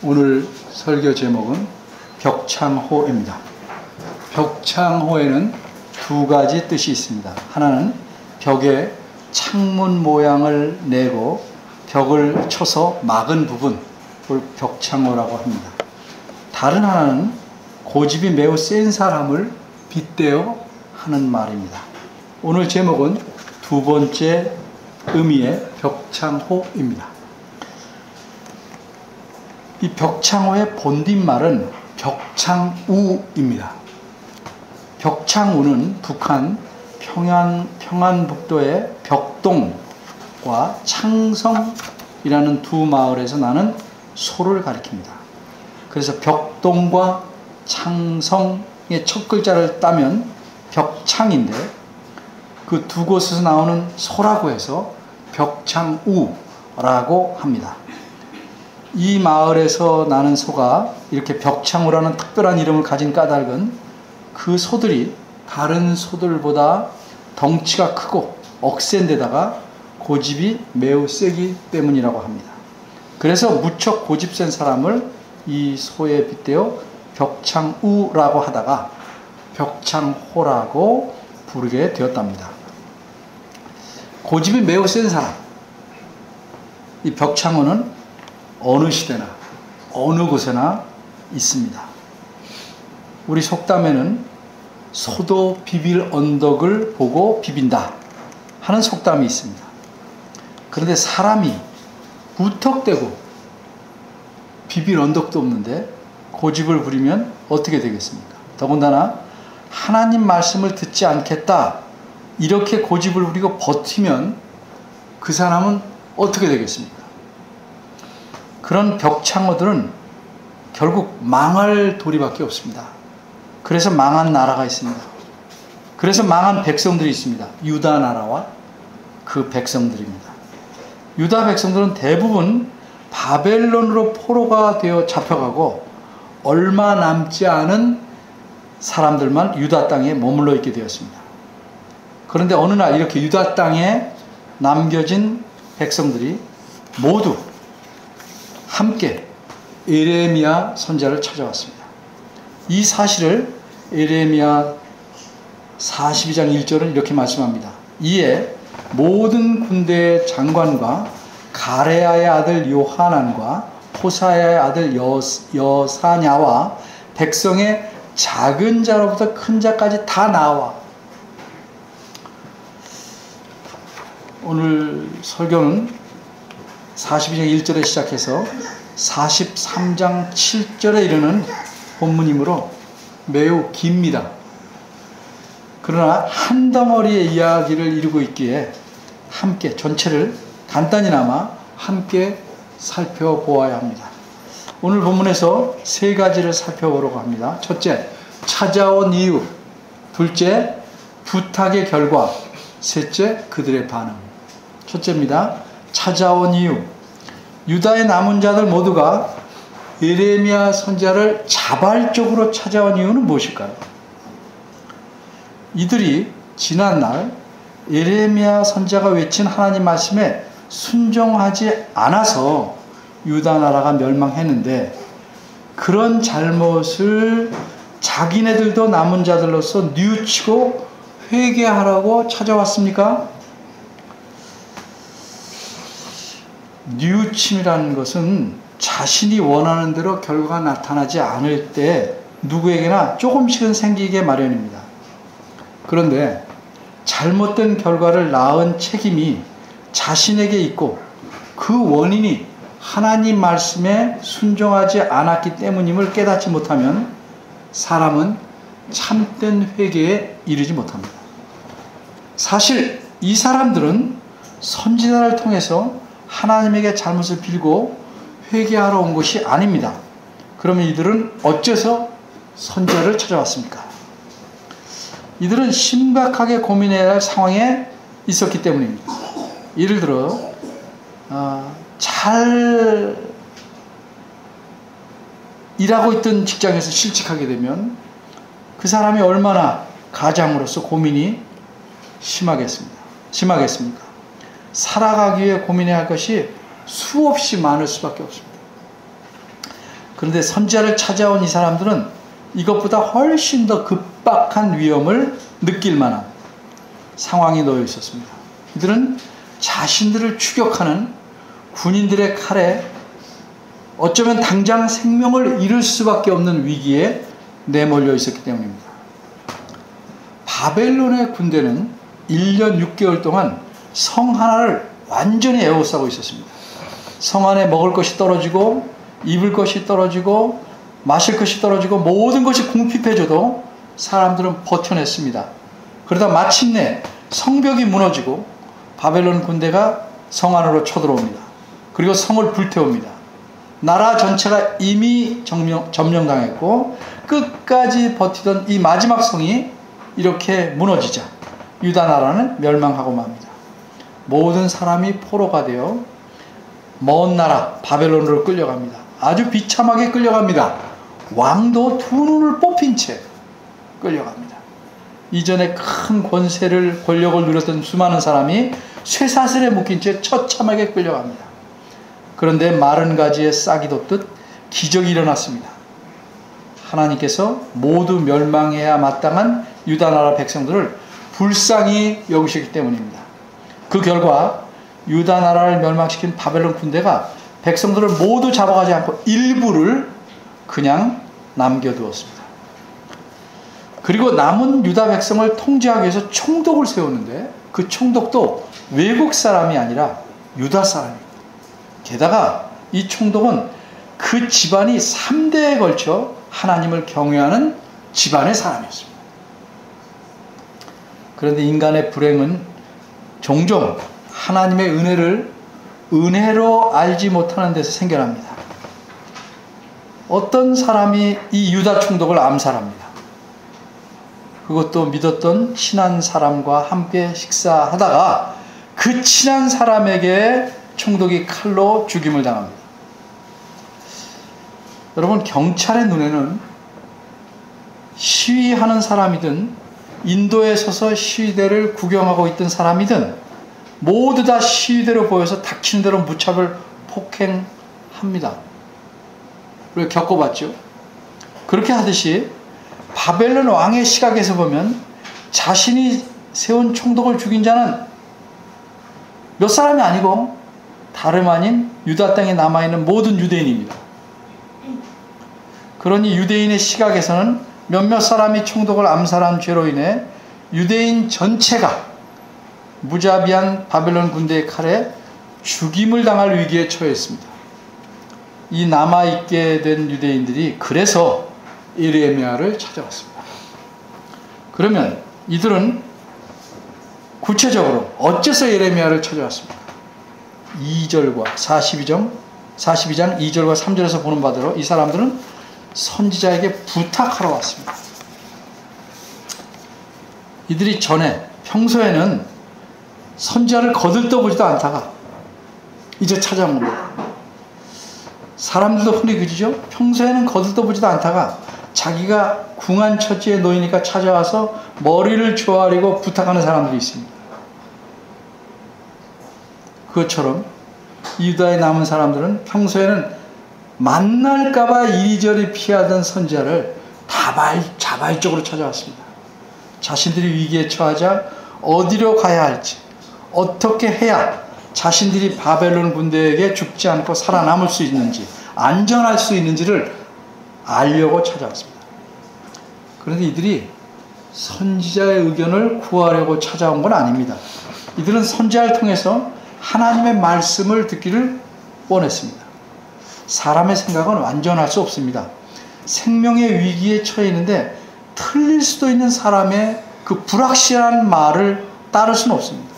오늘 설교 제목은 벽창호입니다. 벽창호에는 두 가지 뜻이 있습니다. 하나는 벽에 창문 모양을 내고 벽을 쳐서 막은 부분을 벽창호라고 합니다. 다른 하나는 고집이 매우 센 사람을 빗대어 하는 말입니다. 오늘 제목은 두 번째 의미의 벽창호입니다. 이 벽창호의 본뒷말은 벽창우입니다. 벽창우는 북한 평안북도의 벽동과 창성이라는 두 마을에서 나는 소를 가리킵니다. 그래서 벽동과 창성의 첫 글자를 따면 벽창인데 그 두 곳에서 나오는 소라고 해서 벽창우라고 합니다. 이 마을에서 나는 소가 이렇게 벽창우라는 특별한 이름을 가진 까닭은 그 소들이 다른 소들보다 덩치가 크고 억센 데다가 고집이 매우 세기 때문이라고 합니다. 그래서 무척 고집센 사람을 이 소에 빗대어 벽창우라고 하다가 벽창호라고 부르게 되었답니다. 고집이 매우 센 사람, 이 벽창호는 어느 시대나 어느 곳에나 있습니다. 우리 속담에는 소도 비빌 언덕을 보고 비빈다 하는 속담이 있습니다. 그런데 사람이 무턱대고 비빌 언덕도 없는데 고집을 부리면 어떻게 되겠습니까? 더군다나 하나님 말씀을 듣지 않겠다 이렇게 고집을 부리고 버티면 그 사람은 어떻게 되겠습니까? 그런 벽창호들은 결국 망할 도리밖에 없습니다. 그래서 망한 나라가 있습니다. 그래서 망한 백성들이 있습니다. 유다 나라와 그 백성들입니다. 유다 백성들은 대부분 바벨론으로 포로가 되어 잡혀가고 얼마 남지 않은 사람들만 유다 땅에 머물러 있게 되었습니다. 그런데 어느 날 이렇게 유다 땅에 남겨진 백성들이 모두 함께 에레미야 선지자를 찾아왔습니다. 이 사실을 에레미야 42장 1절은 이렇게 말씀합니다. 이에 모든 군대의 장관과 가레야의 아들 요하난과 호사야의 아들 여사냐와 백성의 작은 자로부터 큰 자까지 다 나와. 오늘 설교는 42장 1절에 시작해서 43장 7절에 이르는 본문이므로 매우 깁니다. 그러나 한 덩어리의 이야기를 이루고 있기에 함께 전체를 간단히나마 함께 살펴보아야 합니다. 오늘 본문에서 세 가지를 살펴보려고 합니다. 첫째, 찾아온 이유. 둘째, 부탁의 결과. 셋째, 그들의 반응. 첫째입니다. 찾아온 이유. 유다의 남은 자들 모두가 에레미야 선지자를 자발적으로 찾아온 이유는 무엇일까요? 이들이 지난날 에레미야 선지자가 외친 하나님 말씀에 순종하지 않아서 유다 나라가 멸망했는데 그런 잘못을 자기네들도 남은 자들로서 뉘우치고 회개하라고 찾아왔습니까? 뉘우침이라는 것은 자신이 원하는 대로 결과가 나타나지 않을 때 누구에게나 조금씩은 생기게 마련입니다. 그런데 잘못된 결과를 낳은 책임이 자신에게 있고 그 원인이 하나님 말씀에 순종하지 않았기 때문임을 깨닫지 못하면 사람은 참된 회개에 이르지 못합니다. 사실 이 사람들은 선지자를 통해서 하나님에게 잘못을 빌고 회개하러 온 것이 아닙니다. 그러면 이들은 어째서 선지자를 찾아왔습니까? 이들은 심각하게 고민해야 할 상황에 있었기 때문입니다. 예를 들어 잘 일하고 있던 직장에서 실직하게 되면 그 사람이 얼마나 가장으로서 고민이 심하겠습니까? 살아가기 위해 고민해야 할 것이 수없이 많을 수밖에 없습니다. 그런데 선지자를 찾아온 이 사람들은 이것보다 훨씬 더 급박한 위험을 느낄 만한 상황에 놓여 있었습니다. 이들은 자신들을 추격하는 군인들의 칼에 어쩌면 당장 생명을 잃을 수밖에 없는 위기에 내몰려 있었기 때문입니다. 바벨론의 군대는 1년 6개월 동안 성 하나를 완전히 에워싸고 있었습니다. 성 안에 먹을 것이 떨어지고 입을 것이 떨어지고 마실 것이 떨어지고 모든 것이 궁핍해져도 사람들은 버텨냈습니다. 그러다 마침내 성벽이 무너지고 바벨론 군대가 성 안으로 쳐들어옵니다. 그리고 성을 불태웁니다. 나라 전체가 이미 점령당했고 끝까지 버티던 이 마지막 성이 이렇게 무너지자 유다 나라는 멸망하고 맙니다. 모든 사람이 포로가 되어 먼 나라 바벨론으로 끌려갑니다. 아주 비참하게 끌려갑니다. 왕도 두 눈을 뽑힌 채 끌려갑니다. 이전에 큰 권력을 누렸던 수많은 사람이 쇠사슬에 묶인 채 처참하게 끌려갑니다. 그런데 마른 가지에 싹이 돋듯 기적이 일어났습니다. 하나님께서 모두 멸망해야 마땅한 유다 나라 백성들을 불쌍히 여기시기 때문입니다. 그 결과 유다 나라를 멸망시킨 바벨론 군대가 백성들을 모두 잡아가지 않고 일부를 그냥 남겨두었습니다. 그리고 남은 유다 백성을 통제하기 위해서 총독을 세우는데 그 총독도 외국 사람이 아니라 유다 사람입니다. 게다가 이 총독은 그 집안이 3대에 걸쳐 하나님을 경외하는 집안의 사람이었습니다. 그런데 인간의 불행은 종종 하나님의 은혜를 은혜로 알지 못하는 데서 생겨납니다. 어떤 사람이 이 유다 총독을 암살합니다. 그것도 믿었던 친한 사람과 함께 식사하다가 그 친한 사람에게 총독이 칼로 죽임을 당합니다. 여러분, 경찰의 눈에는 시위하는 사람이든 인도에 서서 시위대를 구경하고 있던 사람이든 모두 다 시위대로 보여서 닥치는 대로 무차별 폭행합니다. 우리가 겪어봤죠. 그렇게 하듯이 바벨론 왕의 시각에서 보면 자신이 세운 총독을 죽인 자는 몇 사람이 아니고 다름 아닌 유다 땅에 남아있는 모든 유대인입니다. 그러니 유대인의 시각에서는 몇몇 사람이 총독을 암살한 죄로 인해 유대인 전체가 무자비한 바벨론 군대의 칼에 죽임을 당할 위기에 처했습니다. 이 남아있게 된 유대인들이 그래서 예레미야를 찾아왔습니다. 그러면 이들은 구체적으로 어째서 예레미야를 찾아왔습니까? 2절과 42장 2절과 3절에서 보는 바대로 이 사람들은 선지자에게 부탁하러 왔습니다. 이들이 평소에는 선지자를 거들떠보지도 않다가 이제 찾아온 겁니다. 사람들도 흔히 그러죠. 평소에는 거들떠보지도 않다가 자기가 궁한 처지에 놓이니까 찾아와서 머리를 조아리고 부탁하는 사람들이 있습니다. 그것처럼 유다에 남은 사람들은 평소에는 만날까봐 이리저리 피하던 선지자를 자발적으로 찾아왔습니다. 자신들이 위기에 처하자 어디로 가야 할지, 어떻게 해야 자신들이 바벨론 군대에게 죽지 않고 살아남을 수 있는지, 안전할 수 있는지를 알려고 찾아왔습니다. 그런데 이들이 선지자의 의견을 구하려고 찾아온 건 아닙니다. 이들은 선지자를 통해서 하나님의 말씀을 듣기를 원했습니다. 사람의 생각은 완전할 수 없습니다. 생명의 위기에 처해 있는데 틀릴 수도 있는 사람의 그 불확실한 말을 따를 수는 없습니다.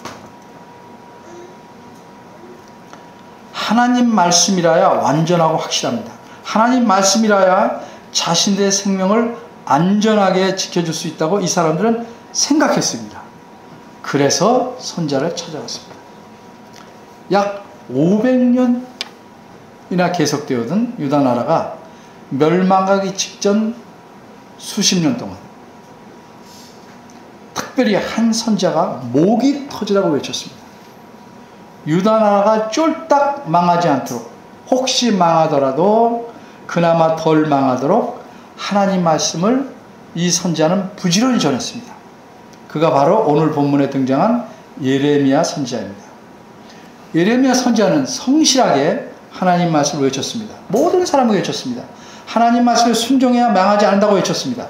하나님 말씀이라야 완전하고 확실합니다. 하나님 말씀이라야 자신들의 생명을 안전하게 지켜줄 수 있다고 이 사람들은 생각했습니다. 그래서 선지자를 찾아왔습니다. 약 500년이나 계속되었던 유다 나라가 멸망하기 직전 수십 년 동안 특별히 한 선지자가 목이 터지라고 외쳤습니다. 유다 나라가 쫄딱 망하지 않도록, 혹시 망하더라도 그나마 덜 망하도록 하나님 말씀을 이 선지자는 부지런히 전했습니다. 그가 바로 오늘 본문에 등장한 예레미야 선지자입니다. 예레미야 선지자는 성실하게 하나님 말씀을 외쳤습니다. 모든 사람을 외쳤습니다. 하나님 말씀에 순종해야 망하지 않는다고 외쳤습니다.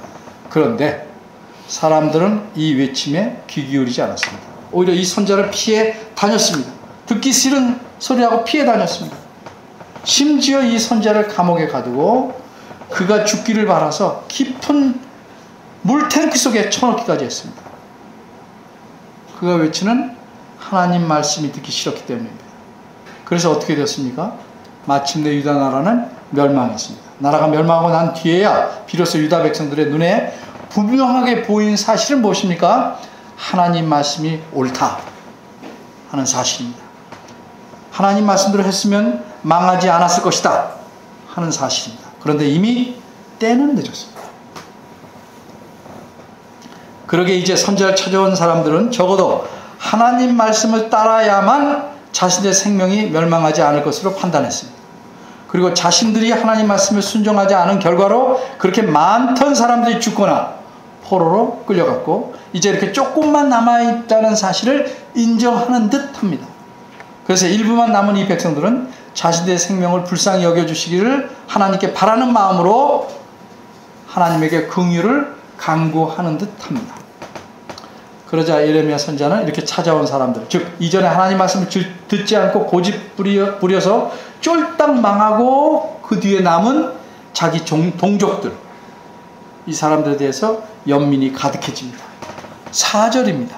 그런데 사람들은 이 외침에 귀 기울이지 않았습니다. 오히려 이 선지자를 피해 다녔습니다. 듣기 싫은 소리하고 피해 다녔습니다. 심지어 이 선지자를 감옥에 가두고 그가 죽기를 바라서 깊은 물탱크 속에 쳐넣기까지 했습니다. 그가 외치는 하나님 말씀이 듣기 싫었기 때문입니다. 그래서 어떻게 되었습니까? 마침내 유다 나라는 멸망했습니다. 나라가 멸망하고 난 뒤에야 비로소 유다 백성들의 눈에 분명하게 보인 사실은 무엇입니까? 하나님 말씀이 옳다 하는 사실입니다. 하나님 말씀대로 했으면 망하지 않았을 것이다 하는 사실입니다. 그런데 이미 때는 늦었습니다. 그러게 이제 선지자를 찾아온 사람들은 적어도 하나님 말씀을 따라야만 자신의 생명이 멸망하지 않을 것으로 판단했습니다. 그리고 자신들이 하나님 말씀을 순종하지 않은 결과로 그렇게 많던 사람들이 죽거나 포로로 끌려갔고 이제 이렇게 조금만 남아있다는 사실을 인정하는 듯 합니다. 그래서 일부만 남은 이 백성들은 자신들의 생명을 불쌍히 여겨주시기를 하나님께 바라는 마음으로 하나님에게 긍휼을 간구하는 듯 합니다. 그러자 예레미야 선지자는 이렇게 찾아온 사람들, 즉 이전에 하나님 말씀을 듣지 않고 고집 부려서 쫄딱 망하고 그 뒤에 남은 자기 동족들, 이 사람들에 대해서 연민이 가득해집니다. 4절입니다.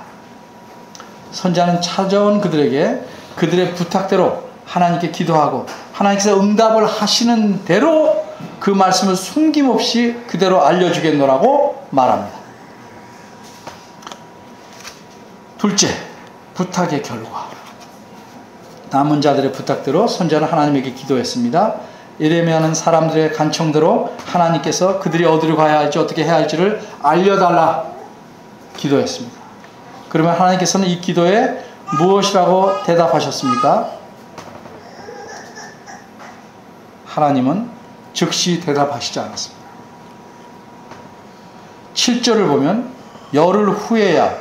선지자는 찾아온 그들에게 그들의 부탁대로 하나님께 기도하고 하나님께서 응답을 하시는 대로 그 말씀을 숨김없이 그대로 알려주겠노라고 말합니다. 둘째, 부탁의 결과. 남은 자들의 부탁대로 선지자는 하나님에게 기도했습니다. 예레미야는 사람들의 간청대로 하나님께서 그들이 어디로 가야 할지 어떻게 해야 할지를 알려달라 기도했습니다. 그러면 하나님께서는 이 기도에 무엇이라고 대답하셨습니까? 하나님은 즉시 대답하시지 않았습니다. 7절을 보면 열흘 후에야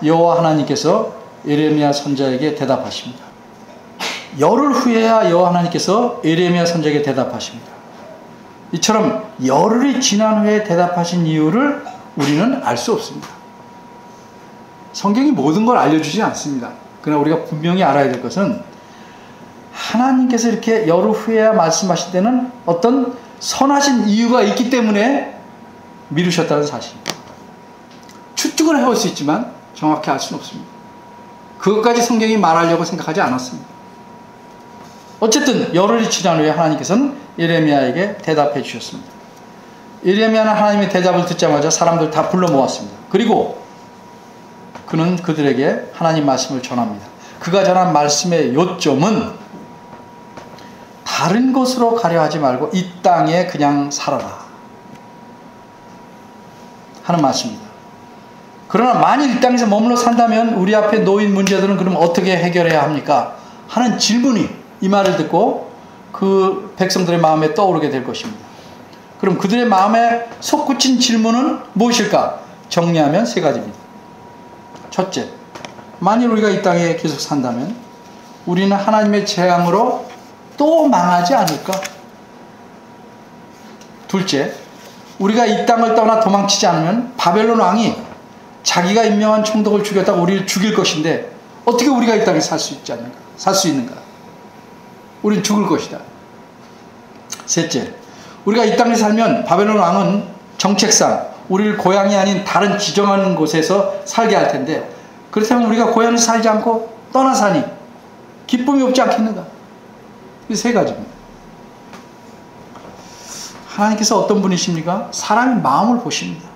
여호와 하나님께서 예레미야 선지자에게 대답하십니다. 열흘 후에야 여호와 하나님께서 예레미야 선지자에게 대답하십니다. 이처럼 열흘이 지난 후에 대답하신 이유를 우리는 알 수 없습니다. 성경이 모든 걸 알려주지 않습니다. 그러나 우리가 분명히 알아야 될 것은 하나님께서 이렇게 열흘 후에야 말씀하실 때는 어떤 선하신 이유가 있기 때문에 미루셨다는 사실입니다. 추측을 해볼 수 있지만 정확히 알 수는 없습니다. 그것까지 성경이 말하려고 생각하지 않았습니다. 어쨌든 열흘이 지난 후에 하나님께서는 예레미야에게 대답해 주셨습니다. 예레미야는 하나님의 대답을 듣자마자 사람들 다 불러 모았습니다. 그리고 그는 그들에게 하나님 말씀을 전합니다. 그가 전한 말씀의 요점은 다른 곳으로 가려 하지 말고 이 땅에 그냥 살아라 하는 말씀입니다. 그러나 만일 이 땅에서 머물러 산다면 우리 앞에 놓인 문제들은 그럼 어떻게 해결해야 합니까? 하는 질문이 이 말을 듣고 그 백성들의 마음에 떠오르게 될 것입니다. 그럼 그들의 마음에 솟구친 질문은 무엇일까? 정리하면 세 가지입니다. 첫째, 만일 우리가 이 땅에 계속 산다면 우리는 하나님의 재앙으로 또 망하지 않을까? 둘째, 우리가 이 땅을 떠나 도망치지 않으면 바벨론 왕이 자기가 임명한 총독을 죽였다고 우리를 죽일 것인데 어떻게 우리가 이 땅에 살 수 있지 않는가? 살 수 있는가? 우린 죽을 것이다. 셋째, 우리가 이 땅에 살면 바벨론 왕은 정책상 우리를 고향이 아닌 다른 지정하는 곳에서 살게 할 텐데 그렇다면 우리가 고향에서 살지 않고 떠나 사니 기쁨이 없지 않겠는가? 이 세 가지입니다. 하나님께서 어떤 분이십니까? 사람의 마음을 보십니다.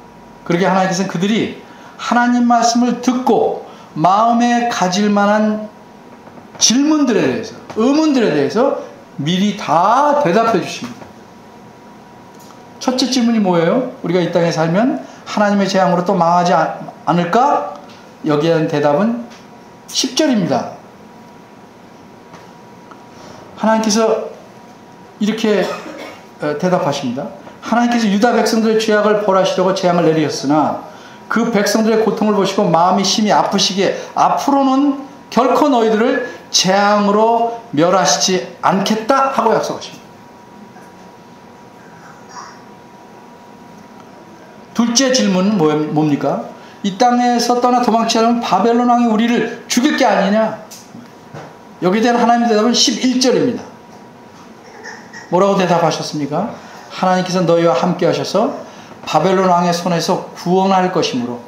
그러게 하나님께서는 그들이 하나님 말씀을 듣고 마음에 가질 만한 질문들에 대해서, 의문들에 대해서 미리 다 대답해 주십니다. 첫째 질문이 뭐예요? 우리가 이 땅에 살면 하나님의 재앙으로 또 망하지 않을까? 여기에 대한 대답은 10절입니다. 하나님께서 이렇게 대답하십니다. 하나님께서 유다 백성들의 죄악을 벌하시려고 재앙을 내리셨으나 그 백성들의 고통을 보시고 마음이 심히 아프시기에 앞으로는 결코 너희들을 재앙으로 멸하시지 않겠다 하고 약속하십니다. 둘째 질문은 뭡니까? 이 땅에서 떠나 도망치지 않으면 바벨론 왕이 우리를 죽일 게 아니냐? 여기에 대한 하나님의 대답은 11절입니다. 뭐라고 대답하셨습니까? 하나님께서 너희와 함께 하셔서 바벨론 왕의 손에서 구원할 것이므로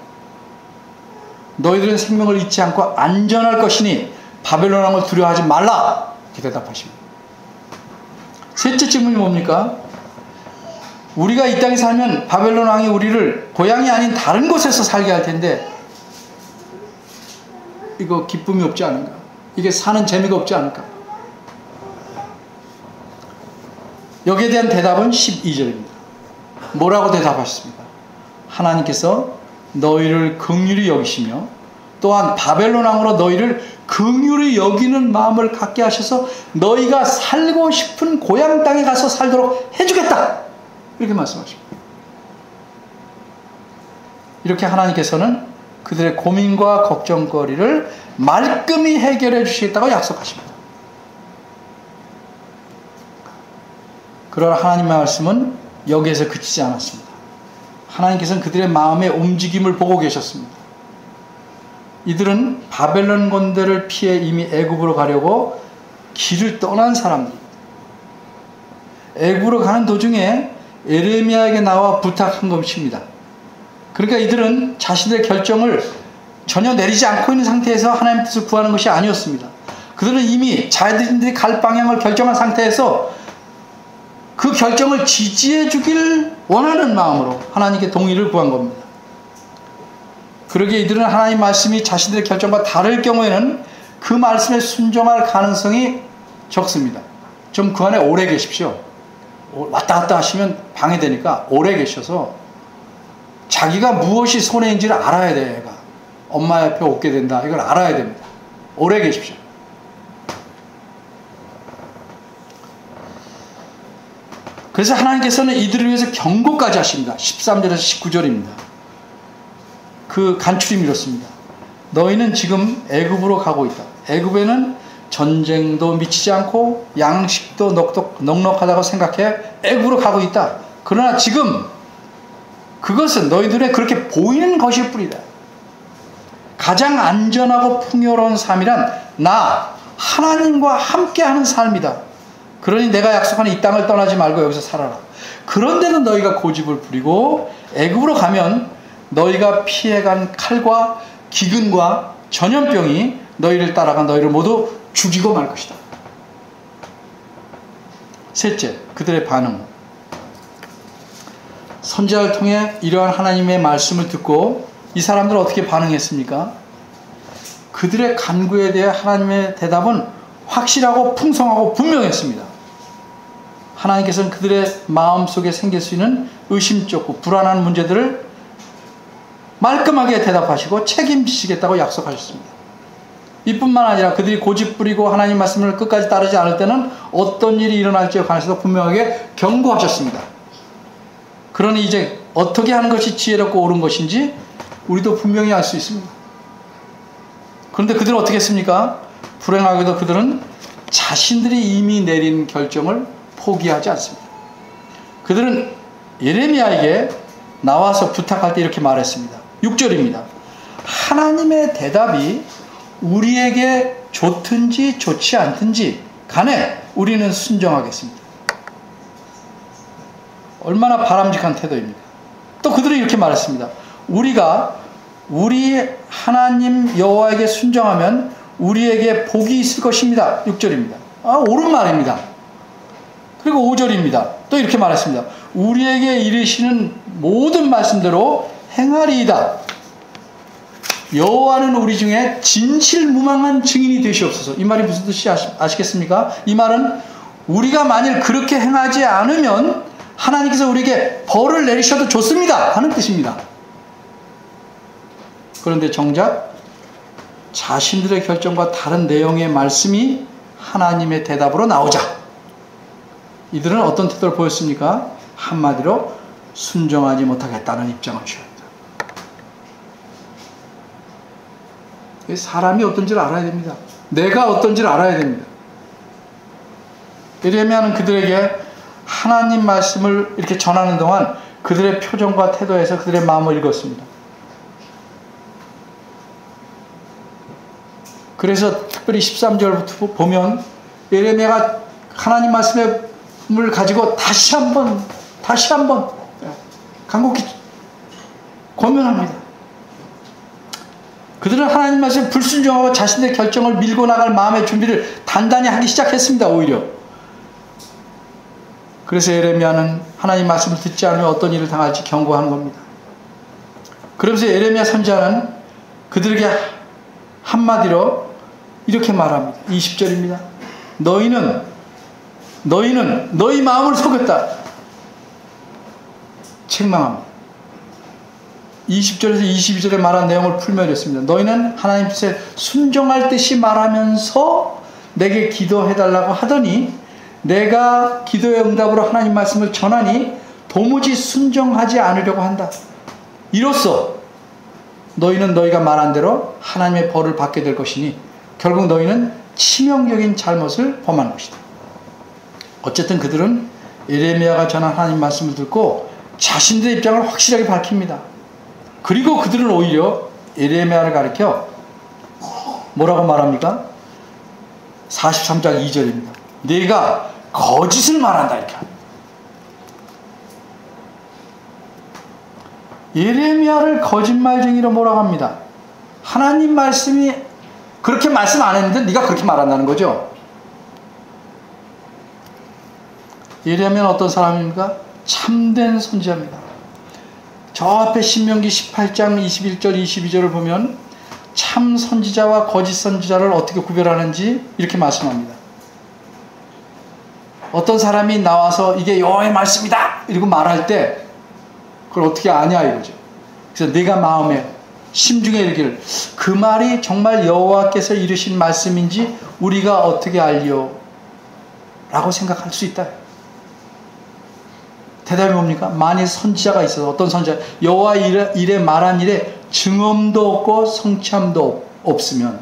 너희들은 생명을 잊지 않고 안전할 것이니 바벨론 왕을 두려워하지 말라. 이렇게 대답하십니다. 셋째 질문이 뭡니까? 우리가 이 땅에 살면 바벨론 왕이 우리를 고향이 아닌 다른 곳에서 살게 할 텐데 이거 기쁨이 없지 않은가? 이게 사는 재미가 없지 않을까? 여기에 대한 대답은 12절입니다. 뭐라고 대답하셨습니까? 하나님께서 너희를 긍휼히 여기시며 또한 바벨론 왕으로 너희를 긍휼히 여기는 마음을 갖게 하셔서 너희가 살고 싶은 고향 땅에 가서 살도록 해주겠다. 이렇게 말씀하십니다. 이렇게 하나님께서는 그들의 고민과 걱정거리를 말끔히 해결해 주시겠다고 약속하십니다. 그러나 하나님의 말씀은 여기에서 그치지 않았습니다. 하나님께서는 그들의 마음의 움직임을 보고 계셨습니다. 이들은 바벨론 군대를 피해 이미 애굽으로 가려고 길을 떠난 사람들입니다. 애굽으로 가는 도중에 예레미야에게 나와 부탁한 것입니다. 그러니까 이들은 자신들의 결정을 전혀 내리지 않고 있는 상태에서 하나님의 뜻을 구하는 것이 아니었습니다. 그들은 이미 자신들이 갈 방향을 결정한 상태에서 그 결정을 지지해 주길 원하는 마음으로 하나님께 동의를 구한 겁니다. 그러기에 이들은 하나님 말씀이 자신들의 결정과 다를 경우에는 그 말씀에 순종할 가능성이 적습니다. 좀 그 안에 오래 계십시오. 왔다 갔다 하시면 방해되니까 오래 계셔서 자기가 무엇이 손해인지를 알아야 돼요. 얘가 엄마 옆에 오게 된다. 이걸 알아야 됩니다. 오래 계십시오. 그래서 하나님께서는 이들을 위해서 경고까지 하십니다. 13절에서 19절입니다. 그 간추림이 이렇습니다. 너희는 지금 애굽으로 가고 있다. 애굽에는 전쟁도 미치지 않고 양식도 넉넉하다고 생각해 애굽으로 가고 있다. 그러나 지금 그것은 너희들의 그렇게 보이는 것일 뿐이다. 가장 안전하고 풍요로운 삶이란 나 하나님과 함께하는 삶이다. 그러니 내가 약속하는 이 땅을 떠나지 말고 여기서 살아라. 그런데도 너희가 고집을 부리고 애굽으로 가면 너희가 피해간 칼과 기근과 전염병이 너희를 따라가 너희를 모두 죽이고 말 것이다. 셋째, 그들의 반응. 선지자를 통해 이러한 하나님의 말씀을 듣고 이 사람들은 어떻게 반응했습니까? 그들의 간구에 대해 하나님의 대답은 확실하고 풍성하고 분명했습니다. 하나님께서는 그들의 마음속에 생길 수 있는 의심쩍고 불안한 문제들을 말끔하게 대답하시고 책임지시겠다고 약속하셨습니다. 이뿐만 아니라 그들이 고집 부리고 하나님 말씀을 끝까지 따르지 않을 때는 어떤 일이 일어날지에 관해서도 분명하게 경고하셨습니다. 그러니 이제 어떻게 하는 것이 지혜롭고 옳은 것인지 우리도 분명히 알 수 있습니다. 그런데 그들은 어떻게 했습니까? 불행하게도 그들은 자신들이 이미 내린 결정을 포기하지 않습니다. 그들은 예레미야에게 나와서 부탁할 때 이렇게 말했습니다. 6절입니다. 하나님의 대답이 우리에게 좋든지 좋지 않든지 간에 우리는 순종하겠습니다. 얼마나 바람직한 태도입니까? 또 그들은 이렇게 말했습니다. 우리가 우리 하나님 여호와에게 순종하면 우리에게 복이 있을 것입니다. 6절입니다. 옳은 말입니다. 그리고 5절입니다. 또 이렇게 말했습니다. 우리에게 이르시는 모든 말씀대로 행하리이다. 여호와는 우리 중에 진실무망한 증인이 되시옵소서. 이 말이 무슨 뜻인지 아시겠습니까? 이 말은 우리가 만일 그렇게 행하지 않으면 하나님께서 우리에게 벌을 내리셔도 좋습니다 하는 뜻입니다. 그런데 정작 자신들의 결정과 다른 내용의 말씀이 하나님의 대답으로 나오자 이들은 어떤 태도를 보였습니까? 한마디로 순종하지 못하겠다는 입장을 취합니다. 사람이 어떤지를 알아야 됩니다. 내가 어떤지를 알아야 됩니다. 예레미야는 그들에게 하나님 말씀을 이렇게 전하는 동안 그들의 표정과 태도에서 그들의 마음을 읽었습니다. 그래서 특별히 13절부터 보면 예레미야가 하나님 말씀을 가지고 다시 한번 간곡히 권면합니다. 그들은 하나님 말씀에 불순종하고 자신의 결정을 밀고 나갈 마음의 준비를 단단히 하기 시작했습니다. 오히려. 그래서 예레미야는 하나님 말씀을 듣지 않으면 어떤 일을 당할지 경고하는 겁니다. 그러면서 예레미야 선지자는 그들에게 한마디로 이렇게 말합니다. 20절입니다. 너희는 너희 마음을 속였다. 책망합니다. 20절에서 22절에 말한 내용을 풀며 이랬습니다. 너희는 하나님 뜻에 순종할 듯이 말하면서 내게 기도해달라고 하더니 내가 기도의 응답으로 하나님 말씀을 전하니 도무지 순종하지 않으려고 한다. 이로써 너희는 너희가 말한 대로 하나님의 벌을 받게 될 것이니 결국 너희는 치명적인 잘못을 범한 것이다. 어쨌든 그들은 예레미야가 전한 하나님 말씀을 듣고 자신들의 입장을 확실하게 밝힙니다. 그리고 그들은 오히려 예레미야를 가리켜 뭐라고 말합니까? 43장 2절입니다. 네가 거짓을 말한다 이렇게 합니다. 예레미야를 거짓말쟁이로 몰아갑니다. 하나님 말씀이 그렇게 말씀 안 했는데 네가 그렇게 말한다는 거죠. 예레미야는 어떤 사람입니까? 참된 선지자입니다. 저 앞에 신명기 18장 21절 22절을 보면 참 선지자와 거짓 선지자를 어떻게 구별하는지 이렇게 말씀합니다. 어떤 사람이 나와서 이게 여호와의 말씀이다 이러고 말할 때 그걸 어떻게 아냐 이거죠. 그래서 내가 마음에 심중에 이르기를 그 말이 정말 여호와께서 이르신 말씀인지 우리가 어떻게 알리요? 라고 생각할 수 있다. 대답이 뭡니까? 만일 선지자가 있어서 어떤 선지자 여호와 일에 말한 일에 증언도 없고 성취함도 없으면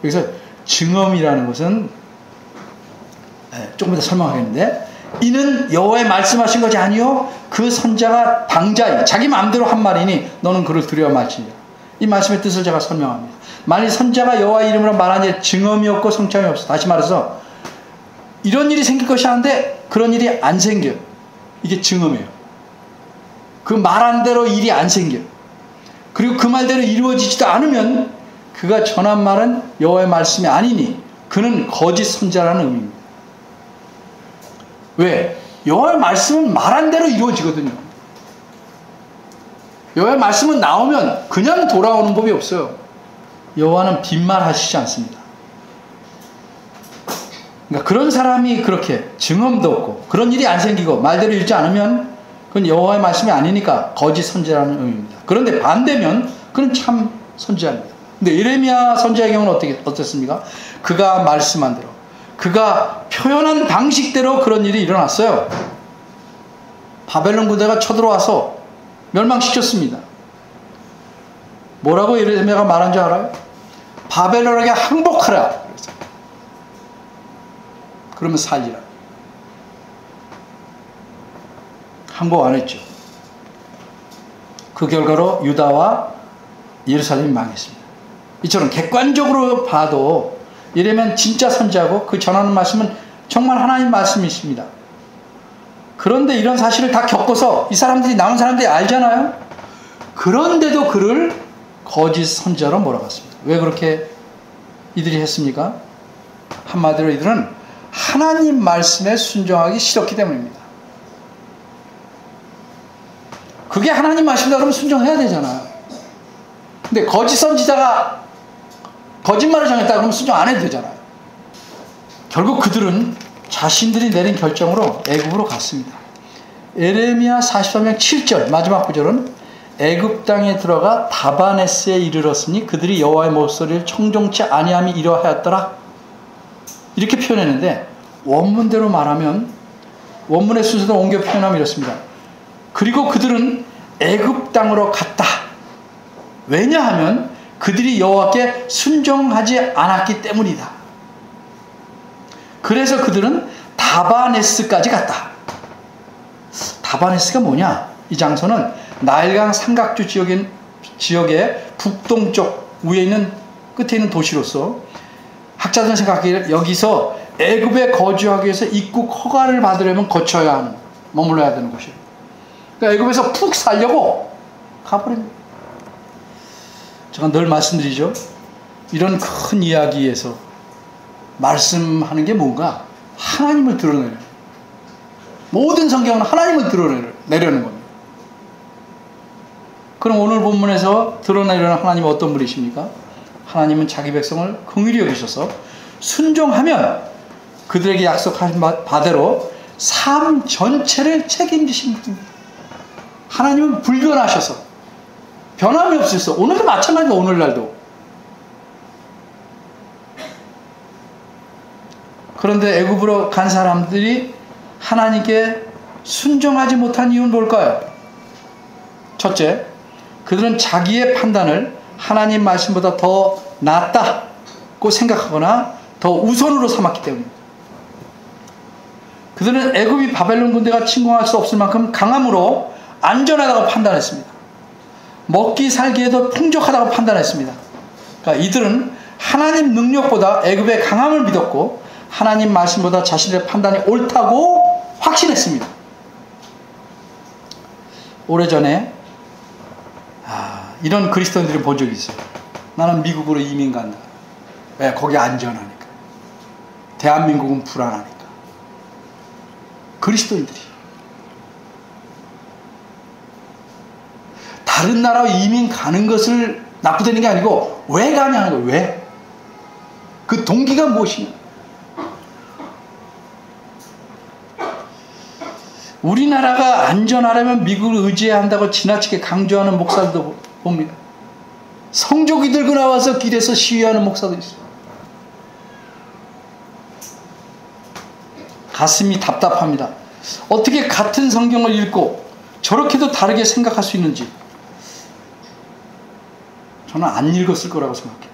여기서 증언이라는 것은 조금 더 설명하겠는데 이는 여호와의 말씀하신 것이 아니요 그 선지자가 방자히 자기 마음대로 한 말이니 너는 그를 두려워 말지니라. 이 말씀의 뜻을 제가 설명합니다. 만일 선지자가 여호와의 이름으로 말한 일에 증언이 없고 성취함이 없어 다시 말해서 이런 일이 생길 것이 아닌데 그런 일이 안 생겨요. 이게 증언이에요. 그 말한 대로 일이 안 생겨요. 그리고 그 말대로 이루어지지도 않으면 그가 전한 말은 여호와의 말씀이 아니니 그는 거짓 선지자라는 의미입니다. 왜? 여호와의 말씀은 말한 대로 이루어지거든요. 여호와의 말씀은 나오면 그냥 돌아오는 법이 없어요. 여호와는 빈말하시지 않습니다. 그러니까 그런 사람이 그렇게 증언도 없고 그런 일이 안 생기고 말대로 읽지 않으면 그건 여호와의 말씀이 아니니까 거짓 선지자라는 의미입니다. 그런데 반대면 그는 참 선지자입니다. 근데 예레미야 선지자의 경우는 어땠습니까? 그가 말씀한 대로 그가 표현한 방식대로 그런 일이 일어났어요. 바벨론 군대가 쳐들어와서 멸망시켰습니다. 뭐라고 예레미야가 말한 줄 알아요? 바벨론에게 항복하라. 그러면 살리라. 항복 안 했죠. 그 결과로 유다와 예루살렘이 망했습니다. 이처럼 객관적으로 봐도 예레미야는 진짜 선지자고 그 전하는 말씀은 정말 하나님 말씀이십니다. 그런데 이런 사실을 다 겪어서 이 사람들이 남은 사람들이 알잖아요. 그런데도 그를 거짓 선지자로 몰아갔습니다. 왜 그렇게 이들이 했습니까? 한마디로 이들은 하나님 말씀에 순종하기 싫었기 때문입니다. 그게 하나님 말씀이다 그러면 순종해야 되잖아요. 근데 거짓 선지자가 거짓말을 정했다 그러면 순종 안 해도 되잖아요. 결국 그들은 자신들이 내린 결정으로 애굽으로 갔습니다. 예레미야 43장 7절 마지막 구절은 애굽 땅에 들어가 다바네스에 이르렀으니 그들이 여호와의 목소리를 청종치 아니함이 이러하였더라. 이렇게 표현했는데 원문대로 말하면 원문의 순서도 옮겨 표현하면 이렇습니다. 그리고 그들은 애굽 땅으로 갔다. 왜냐하면 그들이 여호와께 순종하지 않았기 때문이다. 그래서 그들은 다바네스까지 갔다. 다바네스가 뭐냐? 이 장소는 나일강 삼각주 지역의 북동쪽 위에 있는 끝에 있는 도시로서 학자들은 생각하기에 여기서 애굽에 거주하기 위해서 입국 허가를 받으려면 거쳐야 하는, 머물러야 되는 곳이에요. 그러니까 애굽에서 푹 살려고 가버립니다. 제가 늘 말씀드리죠. 이런 큰 이야기에서 말씀하는 게 뭔가? 하나님을 드러내는, 모든 성경은 하나님을 드러내려는 겁니다. 그럼 오늘 본문에서 드러내려는 하나님은 어떤 분이십니까? 하나님은 자기 백성을 긍휼히 여기셔서 순종하면 그들에게 약속하신 바대로 삶 전체를 책임지신 분입니다. 하나님은 불변하셔서 변함이 없으셔서 오늘도 마찬가지로 오늘날도. 그런데 애굽으로 간 사람들이 하나님께 순종하지 못한 이유는 뭘까요? 첫째, 그들은 자기의 판단을 하나님 말씀보다 더 낫다고 생각하거나 더 우선으로 삼았기 때문입니다. 그들은 애굽이 바벨론 군대가 침공할 수 없을 만큼 강함으로 안전하다고 판단했습니다. 먹기 살기에도 풍족하다고 판단했습니다. 그러니까 이들은 하나님 능력보다 애굽의 강함을 믿었고 하나님 말씀보다 자신의 판단이 옳다고 확신했습니다. 오래전에 이런 그리스도인들을 본 적이 있어요. 나는 미국으로 이민 간다. 왜? 거기 안전하니까. 대한민국은 불안하니까. 그리스도인들이 다른 나라로 이민 가는 것을 나쁘다는 게 아니고 왜 가냐는 거예요. 왜? 그 동기가 무엇이냐? 우리나라가 안전하려면 미국을 의지해야 한다고 지나치게 강조하는 목사들도 봅니다. 성조기 들고 나와서 길에서 시위하는 목사도 있어요. 가슴이 답답합니다. 어떻게 같은 성경을 읽고 저렇게도 다르게 생각할 수 있는지. 저는 안 읽었을 거라고 생각해요.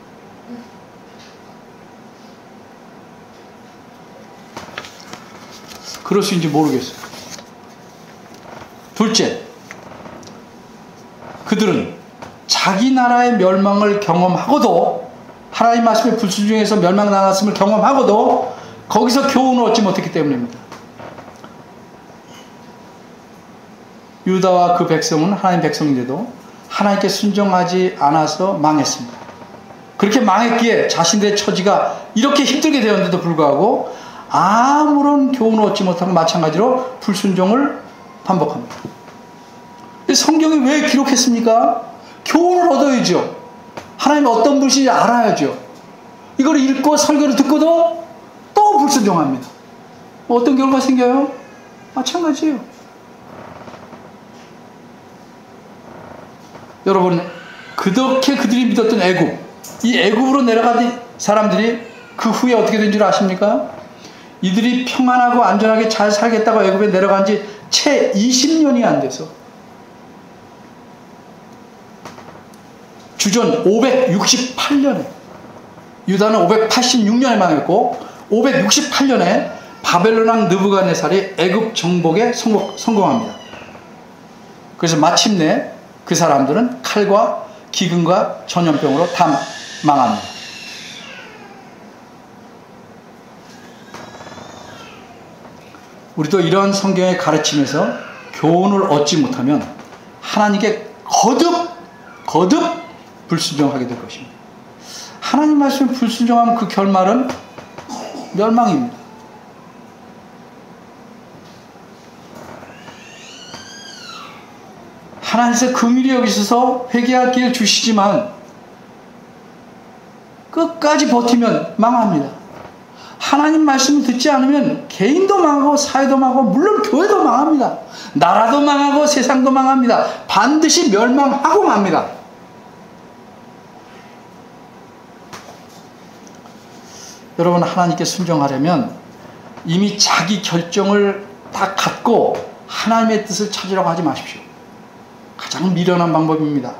그럴 수 있는지 모르겠어요. 둘째, 그들은 자기 나라의 멸망을 경험하고도, 하나님 말씀에 불순종해서 멸망당했음을 경험하고도 거기서 교훈을 얻지 못했기 때문입니다. 유다와 그 백성은 하나님 백성인데도 하나님께 순종하지 않아서 망했습니다. 그렇게 망했기에 자신들의 처지가 이렇게 힘들게 되었는데도 불구하고 아무런 교훈을 얻지 못하고 마찬가지로 불순종을 반복합니다. 성경이 왜 기록했습니까? 교훈을 얻어야죠. 하나님 어떤 분인지 알아야죠. 이걸 읽고 설교를 듣고도 또 불순종합니다. 어떤 결과가 생겨요? 마찬가지예요. 여러분, 그렇게 그들이 믿었던 애굽, 이 애굽으로 내려간 사람들이 그 후에 어떻게 된 줄 아십니까? 이들이 평안하고 안전하게 잘 살겠다고 애굽에 내려간 지 채 20년이 안 돼서 주전 568년에, 유다는 586년에 망했고 568년에 바벨론 왕 느부갓네살이 애굽 정복에 성공합니다. 그래서 마침내 그 사람들은 칼과 기근과 전염병으로 다 망합니다. 우리도 이런 성경의 가르침에서 교훈을 얻지 못하면 하나님께 거듭 불순종하게 될 것입니다. 하나님 말씀에 불순종하면 그 결말은 멸망입니다. 하나님께서 긍휼히 여기셔서 회개할 기회를 주시지만 끝까지 버티면 망합니다. 하나님 말씀을 듣지 않으면 개인도 망하고 사회도 망하고 물론 교회도 망합니다. 나라도 망하고 세상도 망합니다. 반드시 멸망하고 맙니다. 여러분, 하나님께 순종하려면 이미 자기 결정을 다 갖고 하나님의 뜻을 찾으려고 하지 마십시오. 가장 미련한 방법입니다.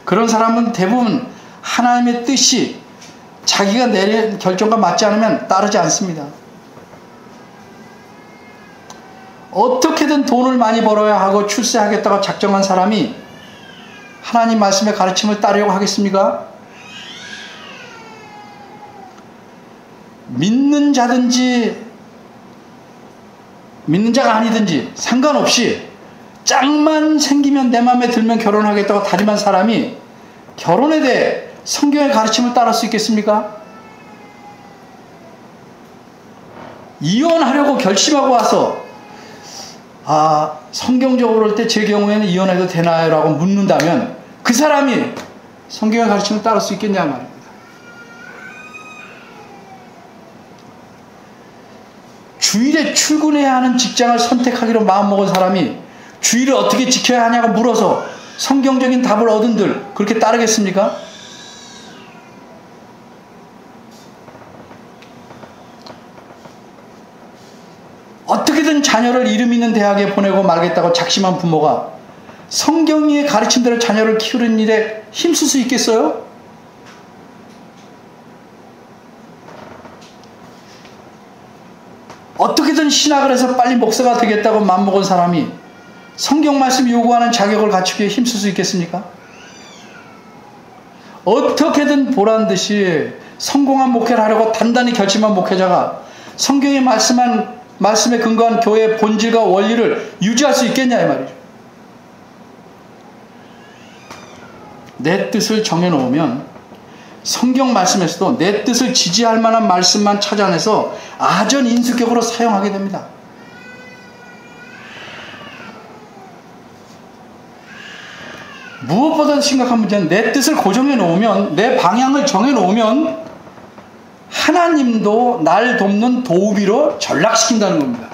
그런 사람은 대부분 하나님의 뜻이 자기가 내린 결정과 맞지 않으면 따르지 않습니다. 어떻게든 돈을 많이 벌어야 하고 출세하겠다고 작정한 사람이 하나님 말씀의 가르침을 따르려고 하겠습니까? 믿는 자든지 믿는 자가 아니든지 상관없이 짝만 생기면 내 마음에 들면 결혼하겠다고 다짐한 사람이 결혼에 대해 성경의 가르침을 따를 수 있겠습니까? 이혼하려고 결심하고 와서 성경적으로 볼 때 제 경우에는 이혼해도 되나요? 라고 묻는다면 그 사람이 성경의 가르침을 따를 수 있겠냐 말입니다. 주일에 출근해야 하는 직장을 선택하기로 마음먹은 사람이 주일을 어떻게 지켜야 하냐고 물어서 성경적인 답을 얻은들 그렇게 따르겠습니까? 어떻게든 자녀를 이름 있는 대학에 보내고 말겠다고 작심한 부모가 성경의 가르침대로 자녀를 키우는 일에 힘쓸 수 있겠어요? 어떻게든 신학을 해서 빨리 목사가 되겠다고 마음먹은 사람이 성경 말씀 요구하는 자격을 갖추기에 힘쓸 수 있겠습니까? 어떻게든 보란듯이 성공한 목회를 하려고 단단히 결심한 목회자가 성경의 말씀에 근거한 교회의 본질과 원리를 유지할 수 있겠냐 이 말이죠. 내 뜻을 정해놓으면 성경 말씀에서도 내 뜻을 지지할 만한 말씀만 찾아내서 아전 인수격으로 사용하게 됩니다. 무엇보다 심각한 문제는 내 뜻을 고정해 놓으면, 내 방향을 정해 놓으면 하나님도 날 돕는 도우비로 전락시킨다는 겁니다.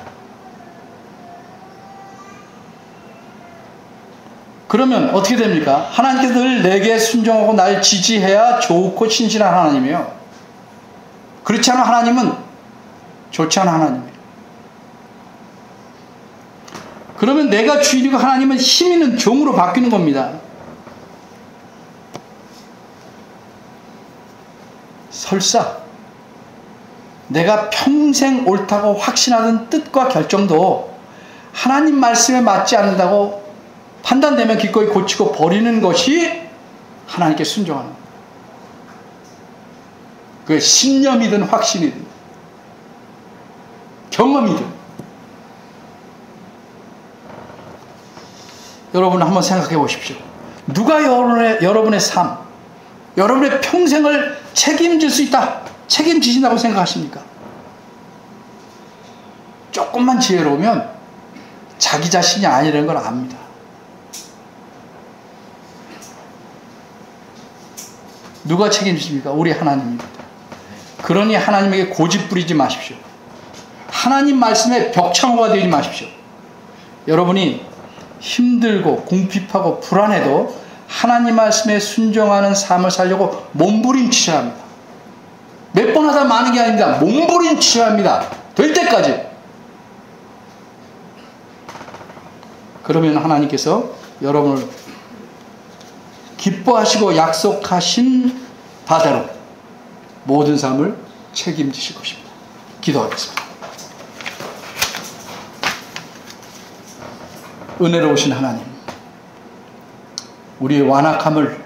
그러면 어떻게 됩니까? 하나님께서 늘 내게 순종하고 날 지지해야 좋고 신실한 하나님이에요. 그렇지 않은 하나님은 좋지 않은 하나님이에요. 그러면 내가 주인이고 하나님은 힘 있는 종으로 바뀌는 겁니다. 설사 내가 평생 옳다고 확신하던 뜻과 결정도 하나님 말씀에 맞지 않는다고 판단되면 기꺼이 고치고 버리는 것이 하나님께 순종하는 겁니다. 그게 신념이든 확신이든 경험이든. 여러분 한번 생각해 보십시오. 누가 여러분의 삶, 여러분의 평생을 책임질 수 있다, 책임지신다고 생각하십니까? 조금만 지혜로우면 자기 자신이 아니라는 걸 압니다. 누가 책임집니까? 우리 하나님입니다. 그러니 하나님에게 고집 부리지 마십시오. 하나님 말씀에 벽창호가 되지 마십시오. 여러분이 힘들고 궁핍하고 불안해도 하나님 말씀에 순종하는 삶을 살려고 몸부림치셔야 합니다. 몇 번 하다 마는 게 아닙니다. 몸부림치셔야 합니다. 될 때까지. 그러면 하나님께서 여러분을 기뻐하시고 약속하신 바대로 모든 삶을 책임지실 것입니다. 기도하겠습니다. 은혜로우신 하나님, 우리의 완악함을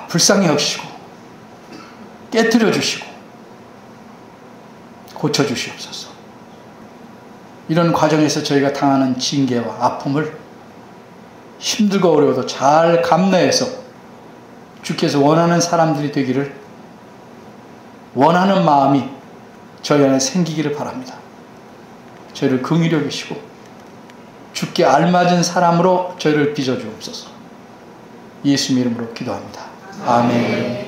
불쌍히 여기시고 깨트려 주시고 고쳐 주시옵소서. 이런 과정에서 저희가 당하는 징계와 아픔을 힘들고 어려워도 잘 감내해서 주께서 원하는 사람들이 되기를, 원하는 마음이 저희 안에 생기기를 바랍니다. 저희를 긍휼히 여기시고 주께 알맞은 사람으로 저희를 빚어주옵소서. 예수님 이름으로 기도합니다. 아멘.